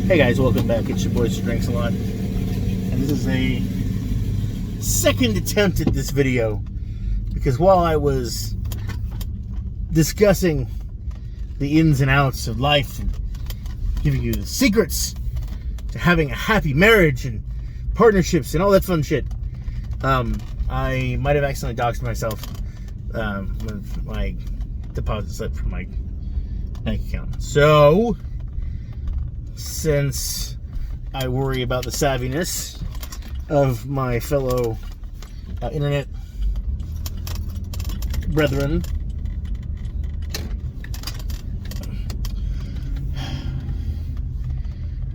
Hey guys, welcome back. It's your boy Drinks a Lot, and this is a second attempt at this video because while I was discussing the ins and outs of life and giving you the secrets to having a happy marriage and partnerships and all that fun shit, I might have accidentally doxed myself with my deposit slip from my bank account. So, since I worry about the savviness of my fellow internet brethren,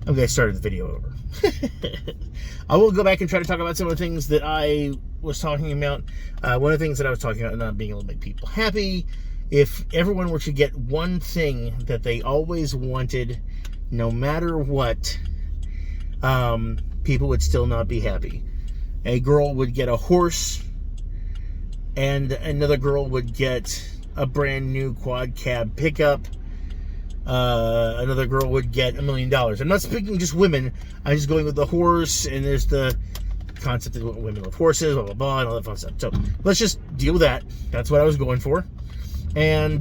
I'm going to start the video over. I will go back and try to talk about some of the things that I was talking about. One of the things that I was talking about, not being able to make people happy. If everyone were to get one thing that they always wanted, no matter what, people would still not be happy. A girl would get a horse, and another girl would get a brand new quad cab pickup. Another girl would get $1 million. I'm not speaking just women. I'm just going with the horse, and there's the concept of women with horses, blah, blah, blah, and all that fun stuff. So let's just deal with that. That's what I was going for. And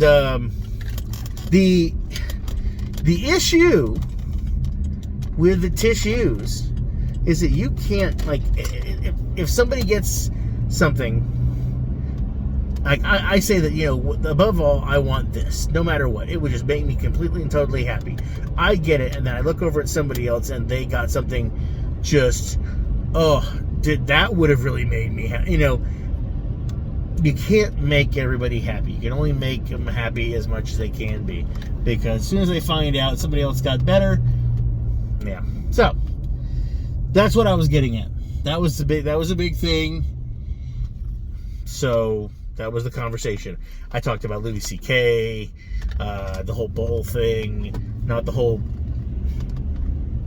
the issue with the tissues is that you can't, like, if somebody gets something, like I say that, you know, above all, I want this, no matter what. It would just make me completely and totally happy. I get it, and then I look over at somebody else and they got something just, that would have really made me happy. You know, you can't make everybody happy. You can only make them happy as much as they can be, because as soon as they find out somebody else got better, yeah. So that's what I was getting at. That was a big thing. So that was the conversation. I talked about Louis C.K., the whole bowl thing, not the whole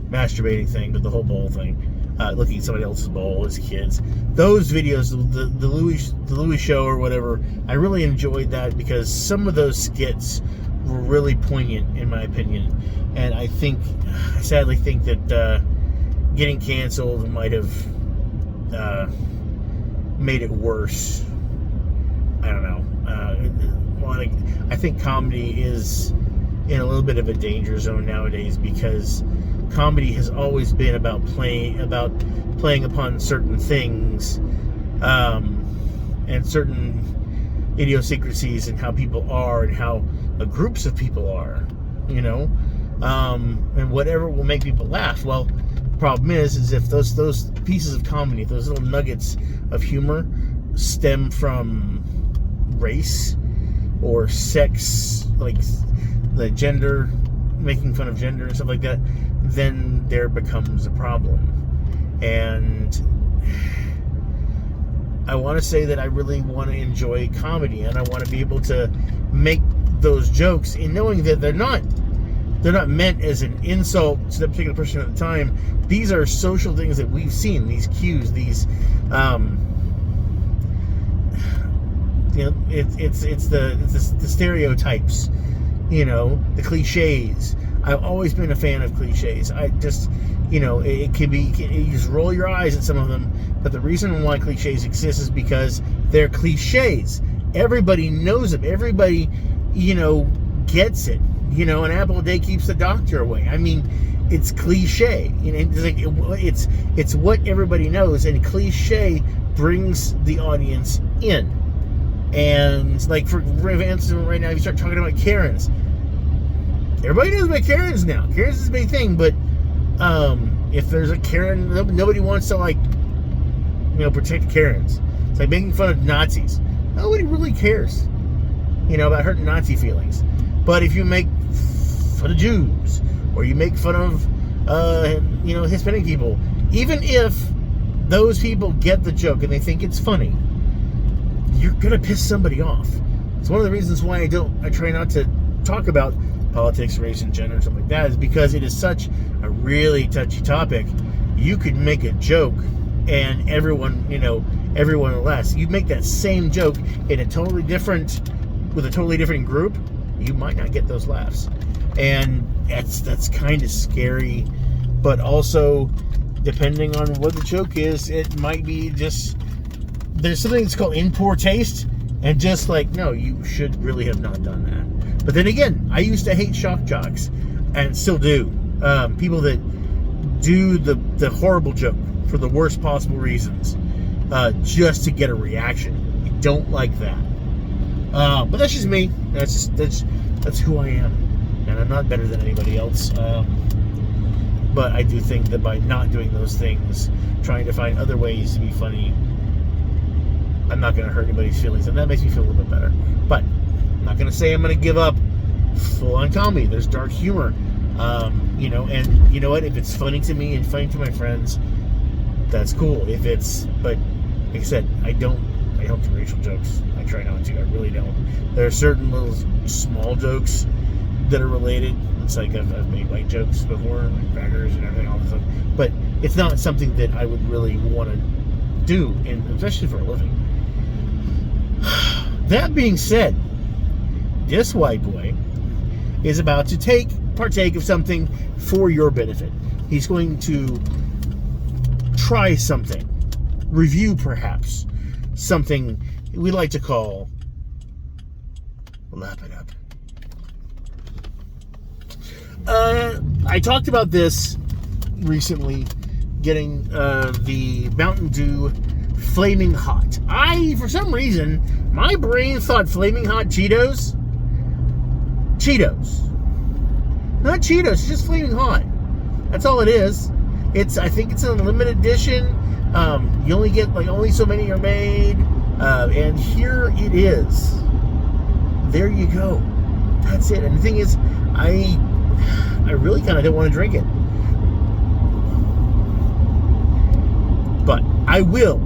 masturbating thing, but the whole bowl thing. Looking at somebody else's bowl as kids. Those videos, the Louis show or whatever, I really enjoyed that because some of those skits were really poignant, in my opinion. And I sadly think that getting canceled might have made it worse. I don't know. I think comedy is in a little bit of a danger zone nowadays, because comedy has always been about playing upon certain things, and certain idiosyncrasies, and how people are, and how groups of people are, you know, and whatever will make people laugh. Well, the problem is if those pieces of comedy, those little nuggets of humor, stem from race or sex, like the gender, making fun of gender and stuff like that, then there becomes a problem. And I want to say that I really want to enjoy comedy, and I want to be able to make those jokes in knowing that they're not meant as an insult to that particular person at the time. These are social things that we've seen, these cues, these you know, it's the stereotypes, you know, the cliches. I've always been a fan of cliches. I just, you know, it can be, you just roll your eyes at some of them, but the reason why cliches exist is because they're cliches. Everybody knows them. Everybody, you know, gets it. You know, an apple a day keeps the doctor away. I mean, it's cliche. You know, it's what everybody knows, and cliche brings the audience in. And like for instance, right now, if you start talking about Karens, everybody knows about Karens now. Karens is a big thing, but if there's a Karen, nobody wants to, like, you know, protect Karens. It's like making fun of Nazis. Nobody really cares, you know, about hurting Nazi feelings. But if you make fun of Jews, or you make fun of you know, Hispanic people, even if those people get the joke and they think it's funny, you're gonna piss somebody off. It's one of the reasons why I try not to talk about politics, race, and gender and stuff like that, is because it is such a really touchy topic. You could make a joke and everyone will laugh. You make that same joke in a totally different group, you might not get those laughs. And that's kind of scary but also, depending on what the joke is, it might be just, there's something that's called in poor taste, and just like, no, you should really have not done that. But then again, I used to hate shock jocks, and still do. People that do the horrible joke for the worst possible reasons, just to get a reaction. I don't like that. But that's just me. That's who I am, and I'm not better than anybody else. But I do think that by not doing those things, trying to find other ways to be funny, I'm not going to hurt anybody's feelings, and that makes me feel a little bit better. But I'm not going to say I'm going to give up full-on comedy. There's dark humor, and you know what? If it's funny to me and funny to my friends, that's cool. But like I said, I don't do racial jokes. I try not to. I really don't. There are certain little small jokes that are related. It's like I've made white jokes before, like crackers and everything, all this stuff. But it's not something that I would really want to do, and especially for a living. That being said, this white boy is about to partake of something for your benefit. He's going to try something, review perhaps, something we like to call Lap It Up. I talked about this recently, getting the Mountain Dew Flaming Hot. For some reason, my brain thought Flaming Hot Cheetos. Not Cheetos, it's just Flaming Hot. That's all it is. I think it's an limited edition. You only get, only so many are made. And here it is. There you go. That's it. And the thing is, I really kind of don't want to drink it. But I will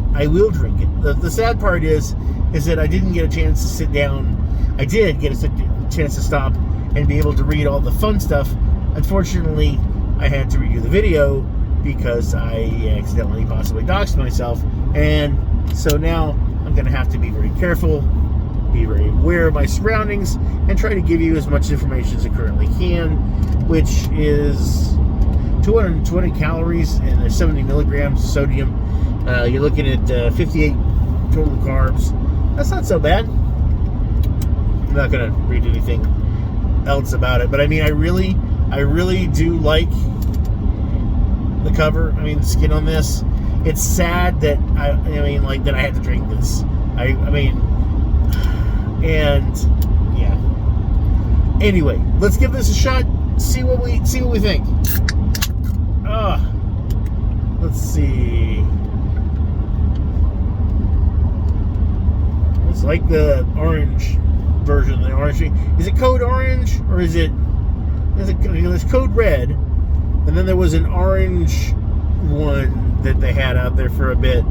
drink it. The sad part is that I didn't get a chance to sit down. I did get a chance to stop and be able to read all the fun stuff. Unfortunately, I had to redo the video because I accidentally possibly doxed myself. And so now I'm going to have to be very careful, be very aware of my surroundings, and try to give you as much information as I currently can, which is 220 calories and there's 70 milligrams of sodium. You're looking at 58 total carbs. That's not so bad. I'm not going to read anything else about it, but I mean, I really do like the cover. I mean, the skin on this. It's sad that that I had to drink this. And yeah. Anyway, let's give this a shot. See what we think. Let's see. It's like the orange version of the orange. Is it code orange or is it? There's code red, and then there was an orange one that they had out there for a bit.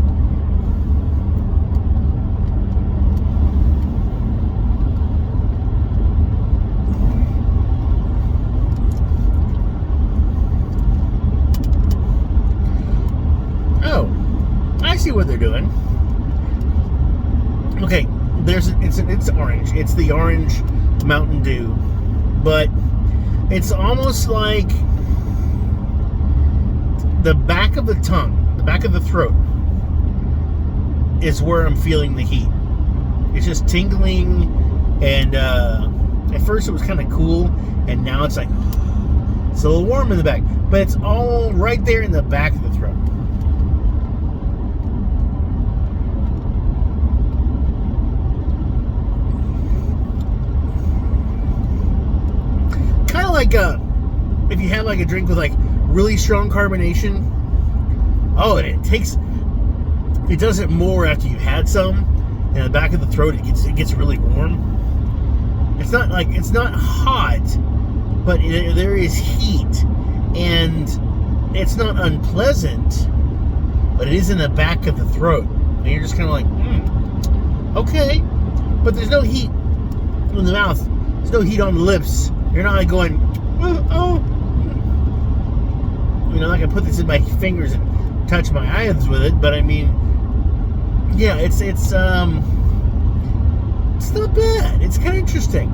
Oh, I see what they're doing. Okay, it's orange. It's the orange Mountain Dew, but it's almost like the back of the tongue, the back of the throat, is where I'm feeling the heat. It's just tingling, and at first it was kind of cool, and now it's like, it's a little warm in the back, but it's all right there in the back of the throat. Kind of like if you have like a drink with like really strong carbonation. Oh, and it does it more after you've had some. And in the back of the throat, it gets really warm. It's not hot, but there is heat, and it's not unpleasant, but it is in the back of the throat, and you're just kind of like, okay, but there's no heat in the mouth. There's no heat on the lips. You're not like going, oh. I can put this in my fingers and touch my eyes with it, but I mean, yeah, it's not bad. It's kind of interesting.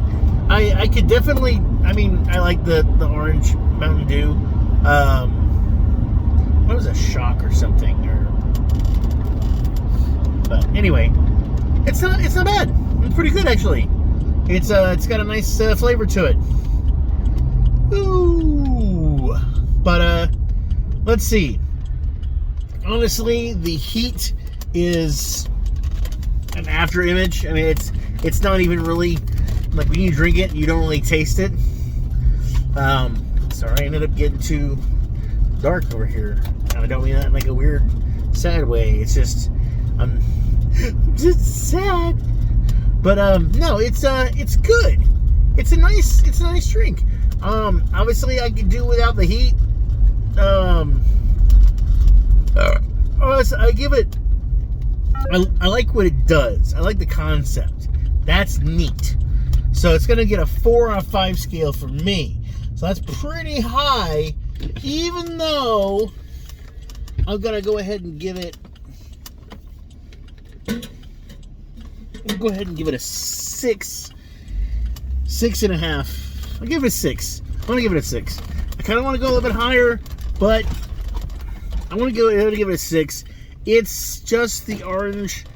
I could definitely, I like the orange Mountain Dew. pretty good actually. It's got a nice flavor to it. Ooh, but let's see. Honestly, the heat is an after image. I mean, it's not even really like when you drink it, you don't really taste it. Sorry, I ended up getting too dark over here. I don't mean that in like a weird, sad way. It's just I'm just sad. But no, it's good. It's a nice drink. Obviously I could do without the heat. I give it. I like what it does. I like the concept. That's neat. So it's gonna get a 4 out of 5 scale for me. So that's pretty high, even though I'm gonna go ahead and give it. Go ahead and give it a 6, 6.5. I'll give it a 6. I'm gonna give it a 6. I kind of want to go a little bit higher, but I'm gonna give it a 6. It's just the orange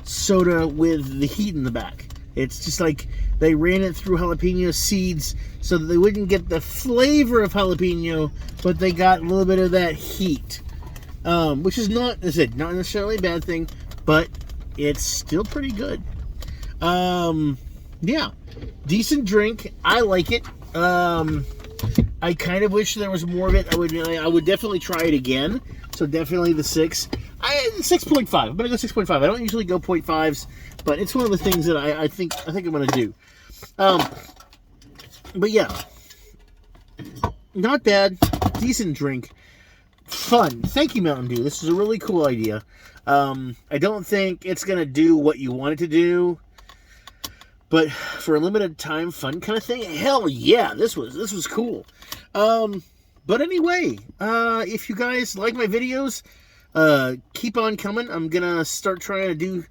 soda with the heat in the back. It's just like they ran it through jalapeno seeds so that they wouldn't get the flavor of jalapeno, but they got a little bit of that heat, which is not, as I said, not necessarily a bad thing, but it's still pretty good. Yeah, decent drink. I like it. I kind of wish there was more of it. I would definitely try it again. So definitely the 6. 6.5. I'm gonna go 6.5. I don't usually go 0.5s, but it's one of the things that I think I'm gonna do. But yeah, not bad. Decent drink. Fun. Thank you, Mountain Dew. This is a really cool idea. I don't think it's gonna do what you want it to do, but for a limited time fun kind of thing, hell yeah, this was cool. But anyway, if you guys like my videos, keep on coming. I'm gonna start trying to do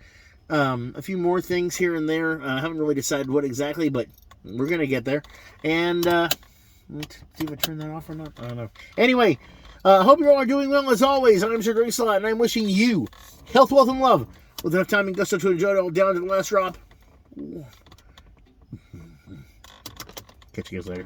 a few more things here and there. I haven't really decided what exactly, but we're gonna get there. And let's see if I turn that off or not. I don't know. Anyway, hope you all are doing well as always. I'm Sir Grace a lot, and I'm wishing you health, wealth, and love with enough time and gusto to enjoy it all down to the last drop. Catch you guys later.